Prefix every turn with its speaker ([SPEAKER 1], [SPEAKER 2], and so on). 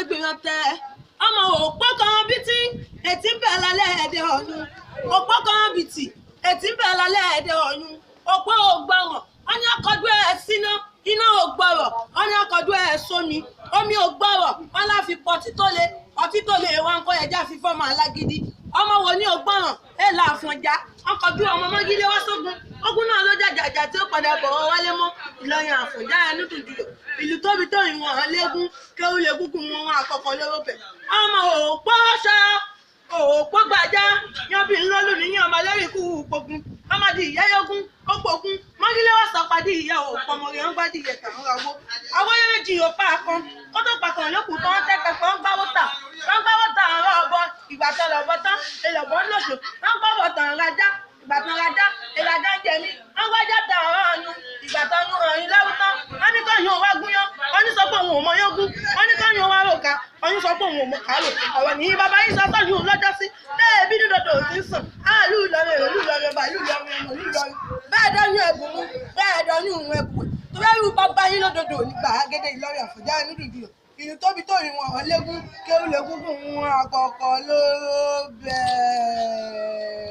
[SPEAKER 1] gbìyàn tẹ ọmọ òpó kan bìtì ètí ń bẹ̀ lálẹ́ ẹ̀dẹ̀ ọ̀yún òpó kan bìtì ètí ń bẹ̀ lálẹ́ ẹ̀dẹ̀ ọ̀yún òpó ògbọ̀ràn wọ́n ní akọjú ẹ̀ síná iná ògbọ̀rọ̀ wọ́n ní akọjú ẹ̀ sómi omi ògbọ̀rọ̀ wọ́n láfi ọtí tó le wọn kọ́ ẹja fífọ́ máa lágídí ọmọ wo ní ògbọ̀ràn ẹ̀ là àfọ̀njá wọ́n kọjú ọmọ mọ́gílé wá sógun ogun náà ló jàjàjà tí ó padà bọ̀ wọ́n wálé mọ́ Ìlọrin àfọ̀njá ẹnu dùdùdù ìlú tóbi tó ìwọ̀n hàn légún kéwú lè gúngún wọn àkọ́kọ́ lóró bẹ̀ ọmọ òpó ṣá òpó gbàjá yanbi ńlọ́lù níyàn ọmọ lórí ikú pogun ọmọdé ìyá yógún ó pogun mọ́gílé wá sọpadì ìyá òpó ọmọ rẹ̀ ń gbádì ìyẹ̀ tàwọn ọwọ́ àwọn eré jì yóò pa kan kó tó pàtàkì lókùn tó ń tẹ́tẹ́ pé wọ́n gbáwó tà àárọ̀ ọ̀bọ ìgbà tó lọ́bọ tán èlọ́bọ lóṣù wọ́n gbáwó tàn rajá ìgbà tán rajá èlàjá jẹ̀mí wọ́n gbájá tà ọ̀rọ̀ ọ̀yun ìgbà tán yún ọ̀yìn lẹ́rútán wọ́n ní kọ́yún wá gúnyán wọ́n ní sọ pé òun ò mọ yógún wọ́n ní kọ́yún wá ròkà wọ́n ní sọ pé òun ò mọ kálò ọ̀rọ̀ nìyí bàbá yìí sọ sọ́yún lọ́jọ́ sí déèbí dídòdò òsì ń sùn áàlú Ìlọrin èrò Ìlọrin ọba ìlú Ìlọrin ọmọ Ìlọrin bẹ́ẹ̀ dọ́yún ẹ̀bùn mú bẹ́ẹ̀ dọ́yún òun ẹ̀bùn tó bẹ́ẹ̀ rú bàbá yín lódòdò nígbà Àgèdè Ìlọrin àfọ̀njá ẹnu dùdù ìlú tóbi tó ìwọ̀n hàn légún kéwú lè gúngún wọn àkọ́kọ́ ló bẹ́ẹ̀.